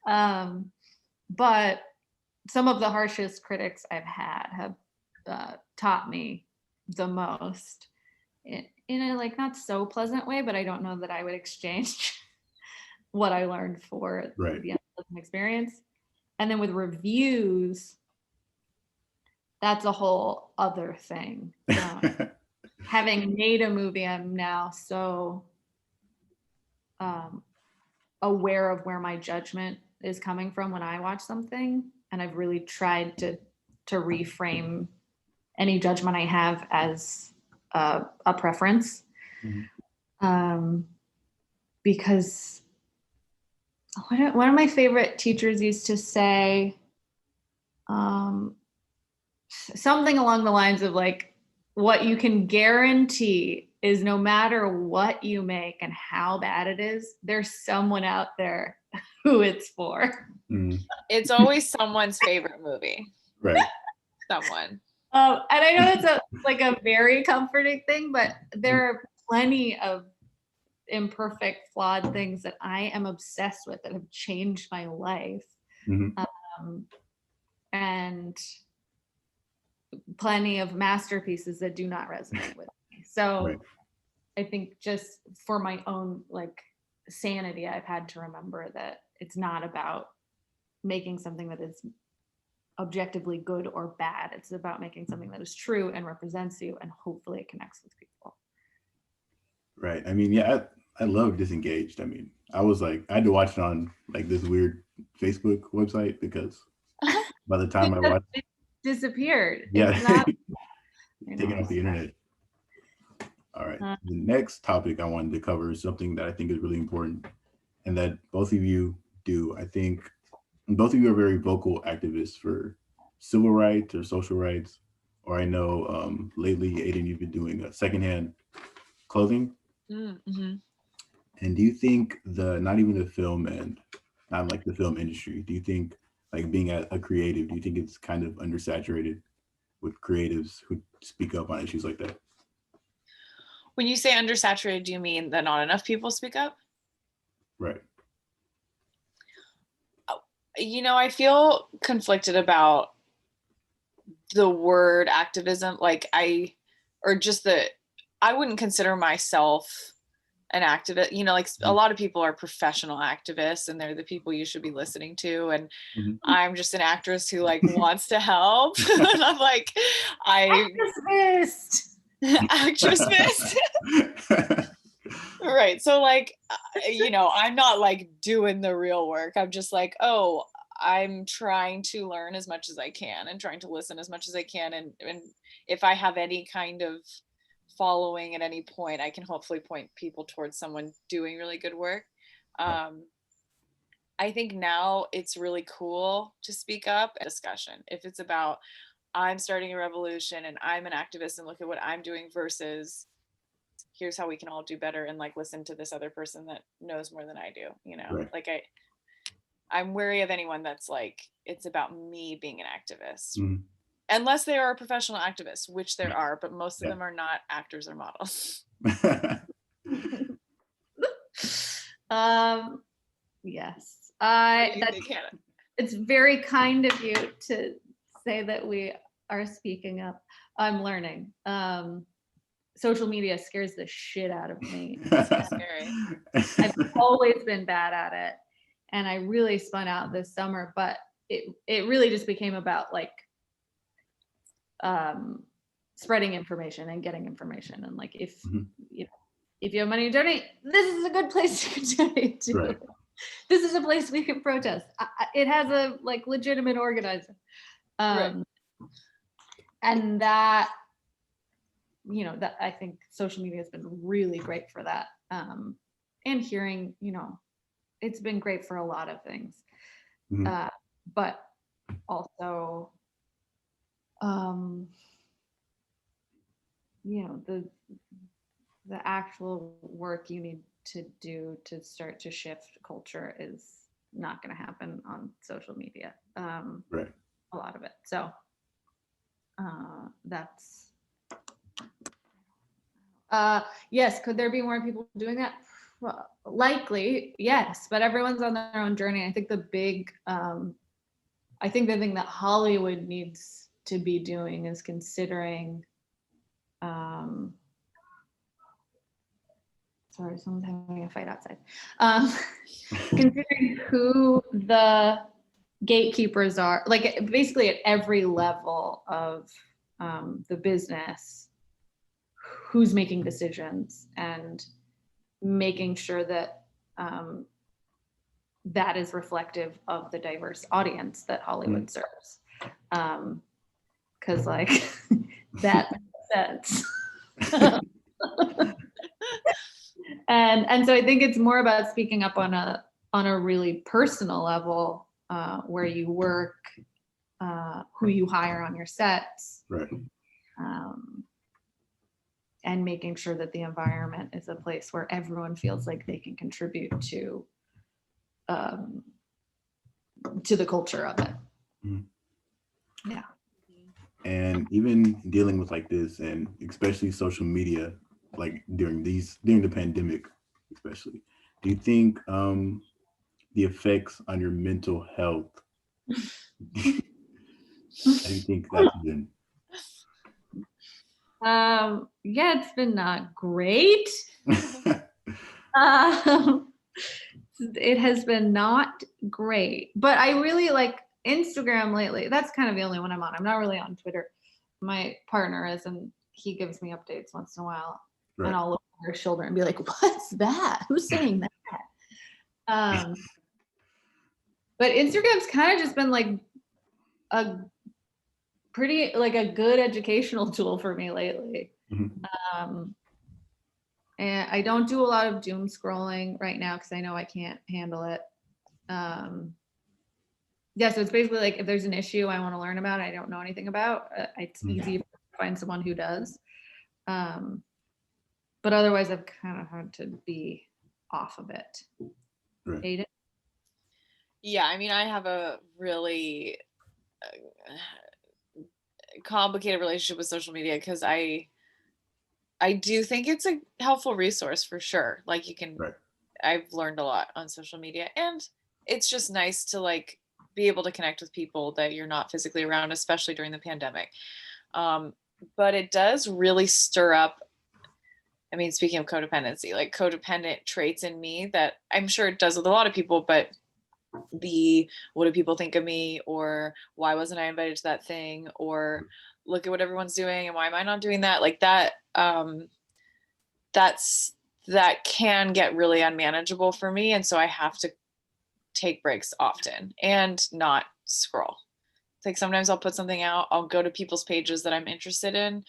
S3: But some of the harshest critics I've had have taught me the most in a like not so pleasant way, but I don't know that I would exchange what I learned for the unpleasant experience. And then with reviews, that's a whole other thing. Having made a movie, I'm now so aware of where my judgment is coming from when I watch something, and I've really tried to reframe any judgment I have as a preference, because one of my favorite teachers used to say something along the lines of like, what you can guarantee is no matter what you make and how bad it is, there's someone out there who it's for.
S2: It's always someone's favorite movie.
S1: Right.
S2: Someone.
S3: And I know it's like a very comforting thing, but there are plenty of imperfect, flawed things that I am obsessed with that have changed my life. And plenty of masterpieces that do not resonate with me. So I think just for my own like sanity, I've had to remember that it's not about making something that is objectively good or bad. It's about making something that is true and represents you, and hopefully it connects with people.
S1: Right. I mean, yeah, I love Disengaged. I mean, I was like, I had to watch it on like this weird Facebook website because by the time I watched
S3: it disappeared.
S1: Yeah.
S3: It's not
S1: taken off the internet. All right. The next topic I wanted to cover is something that I think is really important and that both of you do. I think both of you are very vocal activists for civil rights or social rights or I know lately, Ayden, you've been doing secondhand clothing.
S2: Mm-hmm.
S1: And do you think not even the film and not like the film industry, do you think like being a creative, do you think it's kind of undersaturated with creatives who speak up on issues like that?
S2: When you say undersaturated, do you mean that not enough people speak up?
S1: Right.
S2: I feel conflicted about the word activism. I wouldn't consider myself an activist. Like a lot of people are professional activists and they're the people you should be listening to. And I'm just an actress who like wants to help. And I'm like, activist. Right. So like, I'm not like doing the real work. I'm just like, oh, I'm trying to learn as much as I can and trying to listen as much as I can. And if I have any kind of following at any point, I can hopefully point people towards someone doing really good work. I think now it's really cool to speak up in discussion. If it's about, I'm starting a revolution and I'm an activist and look at what I'm doing versus here's how we can all do better and like listen to this other person that knows more than I do,
S1: Right.
S2: Like I'm wary of anyone that's like, it's about me being an activist. Unless they are a professional activist, which there are, but most of them are not actors or models.
S3: Yes.
S2: Hannah?
S3: It's very kind of you to say that we are speaking up. I'm learning. Social media scares the shit out of me.
S2: It's so scary.
S3: I've always been bad at it. And I really spun out this summer, but it really just became about like spreading information and getting information. And like if you have money to donate, this is a good place to donate to.
S1: Right.
S3: This is a place we can protest. It has a like legitimate organizer.
S2: Right.
S3: And that, that I think social media has been really great for that. And hearing, it's been great for a lot of things. But also, the actual work you need to do to start to shift culture is not going to happen on social media.
S1: Right.
S3: A lot of it. So that's yes. Could there be more people doing that? Likely, yes. But everyone's on their own journey. I think the thing that Hollywood needs to be doing is considering. Sorry, someone's having a fight outside. Considering who the gatekeepers are, like basically at every level of the business, who's making decisions and making sure that that is reflective of the diverse audience that Hollywood serves. Because like that makes sense. And so I think it's more about speaking up on a really personal level, where you work, who you hire on your sets,
S1: right.
S3: And making sure that the environment is a place where everyone feels like they can contribute to the culture of it. Yeah.
S1: And even dealing with like this, and especially social media, like during the pandemic, especially, do you think the effects on your mental health? How do you think that's been?
S3: Yeah, it's been not great. It has been not great, but I really like Instagram lately. That's kind of the only one I'm on. I'm not really on Twitter. My partner is, and he gives me updates once in a while. Right. And I'll look over his shoulder and be like, what's that? Who's saying that? But Instagram's kind of just been like a pretty, like a good educational tool for me lately. And I don't do a lot of doom scrolling right now because I know I can't handle it. Yeah, so it's basically like if there's an issue I want to learn about, I don't know anything about, it's easy find someone who does. But otherwise I've kind of had to be off of it.
S1: Right.
S3: Ayden?
S2: Yeah, I mean, I have a really complicated relationship with social media because I do think it's a helpful resource for sure. Like you can,
S1: Right.
S2: I've learned a lot on social media, and it's just nice to like be able to connect with people that you're not physically around, especially during the pandemic. But it does really stir up, I mean, speaking of codependency, like codependent traits in me that I'm sure it does with a lot of people, but the what do people think of me, or why wasn't I invited to that thing, or look at what everyone's doing and why am I not doing that, like that, that can get really unmanageable for me, and so I have to take breaks often and not scroll. It's like sometimes I'll put something out, I'll go to people's pages that I'm interested in,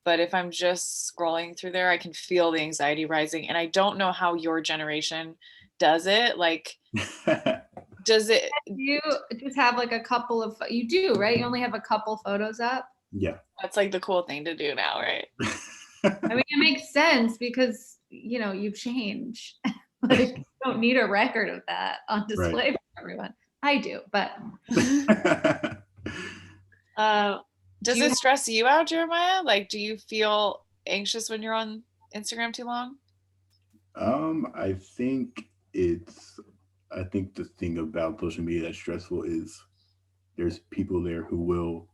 S2: but if I'm just scrolling through there, I can feel the anxiety rising, and I don't know how your generation does it. Like does it,
S3: You just have like a couple of, you do, right? You only have a couple photos up.
S1: Yeah.
S2: that's like the cool thing to do now, right?
S3: I mean, it makes sense because, you know, you've changed. Like, you don't need a record of that on display for everyone. I do, but
S2: does it stress you out, Jeremiah? Like, do you feel anxious when you're on Instagram too long?
S1: I think the thing about social media that's stressful is there's people there who will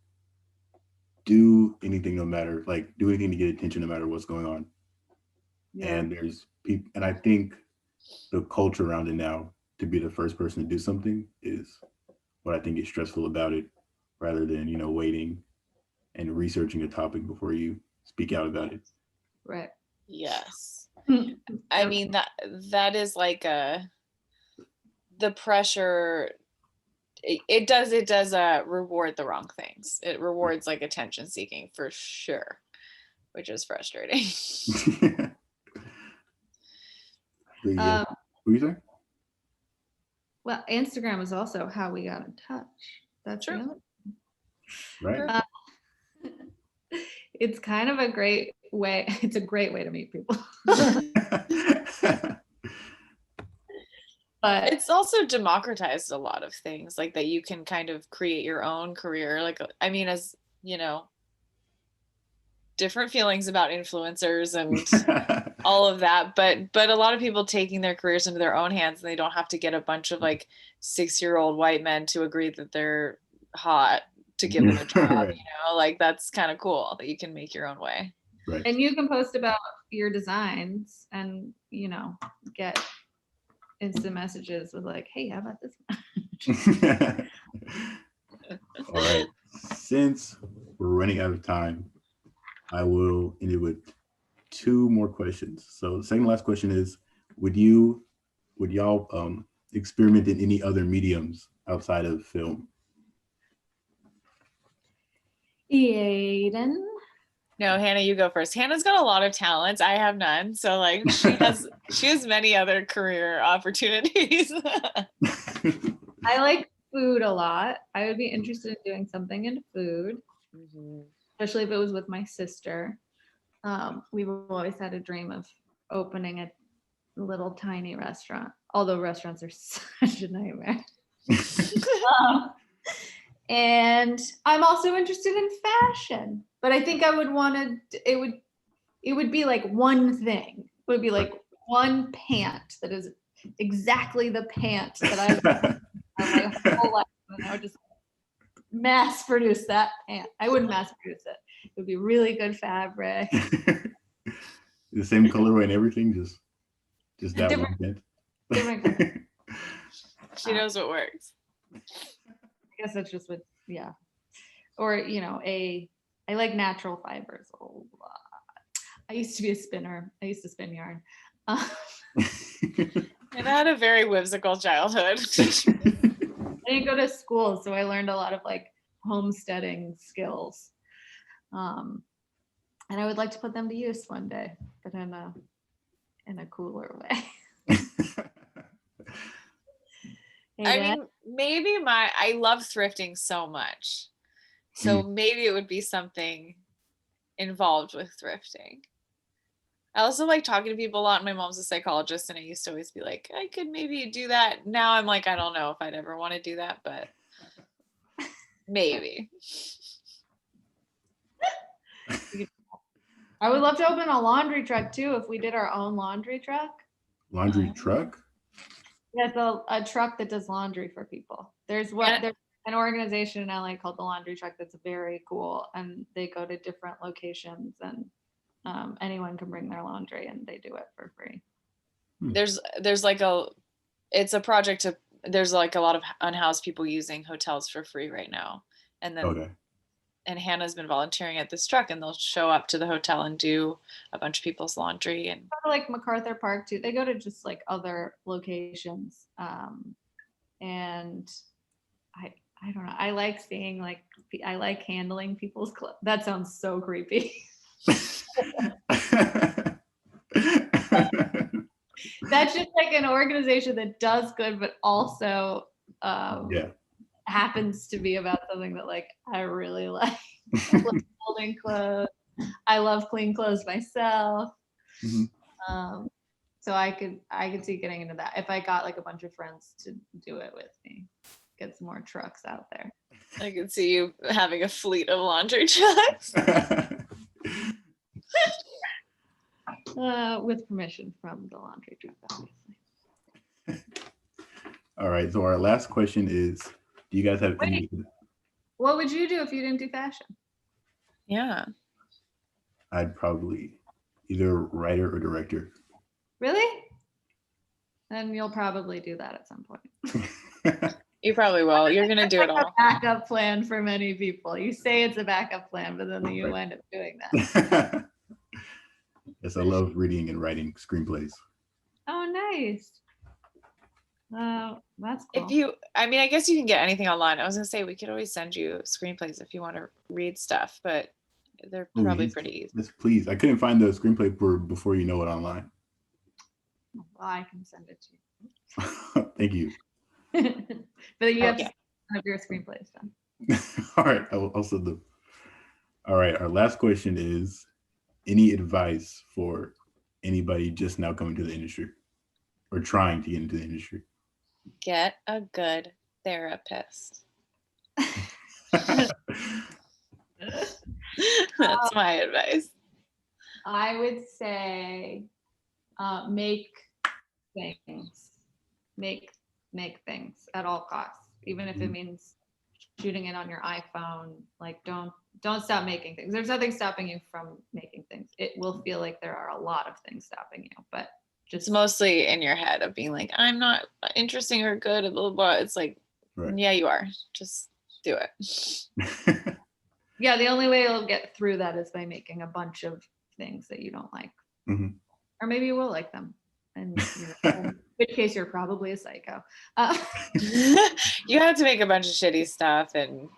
S1: do anything do anything to get attention no matter what's going on. Yeah. And there's people, and I think the culture around it now, to be the first person to do something is what I think is stressful about it, rather than, waiting and researching a topic before you speak out about it.
S3: Right.
S2: Yes. I mean, that is like the pressure. It does reward the wrong things. It rewards like attention seeking for sure, which is frustrating.
S1: But yeah. What are you saying?
S3: Well, Instagram is also how we got in touch. That's
S2: true.
S1: Right.
S3: It's kind of a great way. It's a great way to meet people. But
S2: it's also democratized a lot of things, like that you can kind of create your own career. Like, I mean, as you know, different feelings about influencers and all of that, but a lot of people taking their careers into their own hands, and they don't have to get a bunch of like 6-year-old white men to agree that they're hot to give them a job. Right. Like that's kind of cool that you can make your own way.
S1: Right.
S3: And you can post about your designs and get instant messages with like, hey, how about this?
S1: All right. Since we're running out of time, I will end it with 2 more questions. So the second last question is, would y'all experiment in any other mediums outside of film?
S3: Ayden?
S2: No, Hannah, you go first. Hannah's got a lot of talents. I have none. So like she has many other career opportunities.
S3: I like food a lot. I would be interested in doing something in food, especially if it was with my sister. We've always had a dream of opening a little tiny restaurant, although restaurants are such a nightmare. And I'm also interested in fashion, but I think I would want to, it would be like one thing. It would be like one pant that is exactly the pant that I've worn my whole life. And I would just mass produce that pant. I wouldn't mass produce it. It would be really good fabric.
S1: The same colorway and everything, just that
S3: different,
S1: one pant.
S3: Different.
S2: She knows what works.
S3: I guess that's just what, yeah. Or, I like natural fibers a whole lot. I used to be a spinner. I used to spin yarn.
S2: And I had a very whimsical childhood.
S3: I didn't go to school, so I learned a lot of like homesteading skills. And I would like to put them to use one day, but in a cooler way.
S2: I mean, maybe I love thrifting so much. So maybe it would be something involved with thrifting. I also like talking to people a lot. My mom's a psychologist, and I used to always be like, I could maybe do that. Now I'm like, I don't know if I'd ever want to do that, but maybe.
S3: I would love to open a laundry truck too if we did our own laundry truck.
S1: Laundry truck?
S3: Yes, a truck that does laundry for people. There's an organization in LA called the Laundry Truck that's very cool, and they go to different locations, and anyone can bring their laundry and they do it for free.
S2: There's like it's a project there's like a lot of unhoused people using hotels for free right now. And then and Hannah's been volunteering at this truck, and they'll show up to the hotel and do a bunch of people's laundry. And
S3: like MacArthur Park too. They go to just like other locations. And I don't know. I like seeing I like handling people's clothes. That sounds so creepy. That's just like an organization that does good, but also happens to be about something that like I really like. I love folding clothes. I love clean clothes myself. Mm-hmm. So I could see getting into that if I got like a bunch of friends to do it with me. Get some more trucks out there.
S2: I could see you having a fleet of laundry trucks.
S3: With permission from the laundry truck, obviously.
S1: All right. So our last question is, do you guys have any?
S3: What would you do if you didn't do fashion?
S2: Yeah.
S1: I'd probably either writer or director.
S3: Really? Then you'll probably do that at some point.
S2: You probably will. You're going to do it all.
S3: A backup plan for many people. You say it's a backup plan, but then you end up doing that.
S1: Yes, I love reading and writing screenplays.
S3: Oh, nice. That's cool.
S2: I guess you can get anything online. I was going to say, we could always send you screenplays if you want to read stuff, but they're probably pretty easy.
S1: Yes, please. I couldn't find the screenplay for Before You Know It online.
S3: Well, I can send it to you.
S1: Thank you.
S3: But you have to have your screenplays done.
S1: All right, I'll send them. All right, our last question is, any advice for anybody just now coming to the industry or trying to get into the industry?
S2: Get a good therapist. That's my advice.
S3: I would say make things. Make things at all costs, even if it means shooting it on your iPhone. Like don't stop making things. There's nothing stopping you from making things. It will feel like there are a lot of things stopping you, but
S2: just mostly in your head of being like, I'm not interesting or good, blah, blah, blah. It's like, yeah, you are. Just do it.
S3: Yeah, the only way you'll get through that is by making a bunch of things that you don't like. Mm-hmm. Or maybe you will like them. And in which case you're probably a psycho.
S2: You have to make a bunch of shitty stuff and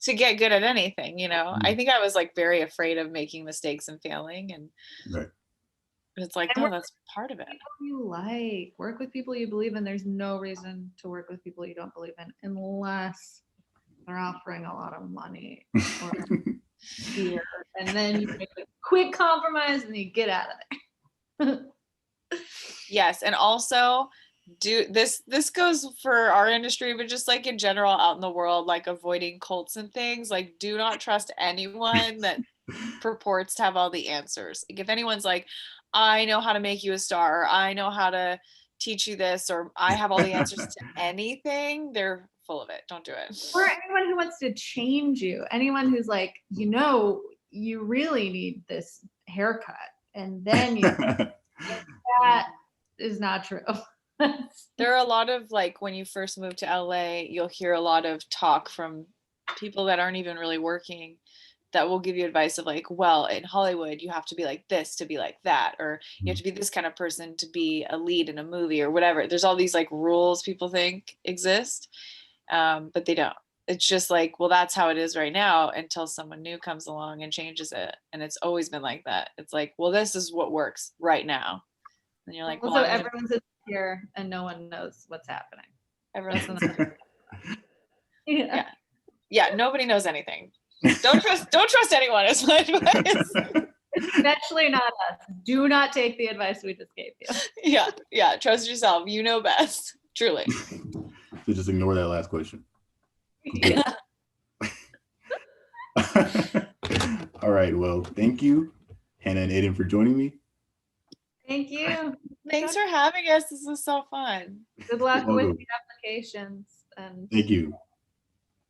S2: to get good at anything, you know. I think I was like very afraid of making mistakes and failing, and it's like, no, that's part of it.
S3: You like work with people you believe in. There's no reason to work with people you don't believe in unless they're offering a lot of money or fear, and then you make a quick compromise and you get out of there.
S2: Yes, and also do this goes for our industry, but just like in general out in the world, like avoiding cults and things. Like, do not trust anyone that purports to have all the answers. Like, if anyone's like, I know how to make you a star, or I know how to teach you this, or I have all the answers to anything, they're full of it. Don't do it.
S3: Or anyone who wants to change you, anyone who's like, you really need this haircut, and then you that is not true.
S2: There are a lot of, like, when you first move to LA, you'll hear a lot of talk from people that aren't even really working that will give you advice of like, well, in Hollywood, you have to be like this to be like that, or you have to be this kind of person to be a lead in a movie or whatever. There's all these like rules people think exist, but they don't. It's just like, well, that's how it is right now until someone new comes along and changes it. And it's always been like that. It's like, well, this is what works right now. And you're like, well,
S3: so everyone's here and no one knows what's happening.
S2: Everyone's yeah, nobody knows anything. Don't trust anyone is my advice.
S3: Especially not us. Do not take the advice we just gave you.
S2: Yeah. Trust yourself. You know best. Truly.
S1: So just ignore that last question.
S3: Yeah.
S1: All right. Well, thank you, Hannah and Ayden, for joining me.
S3: Thank you.
S2: Thanks for having us. This was so fun.
S3: Good luck
S1: You're
S3: with
S1: welcome.
S3: the applications. And
S1: Thank you.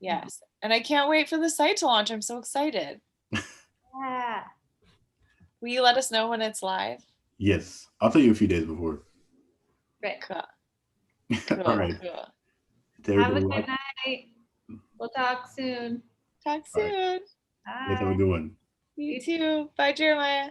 S2: Yes. And I can't wait for the site to launch. I'm so excited.
S3: yeah.
S2: Will you let us know when it's live?
S1: Yes, I'll tell you a few days before.
S3: Great.
S2: Cool.
S1: All right.
S2: Cool.
S1: To
S3: Have a
S1: everybody,
S3: good night. We'll talk soon.
S2: Talk
S1: All right.
S2: soon.
S3: Bye.
S1: Let's have a good one.
S2: You too. Bye, Jeremiah.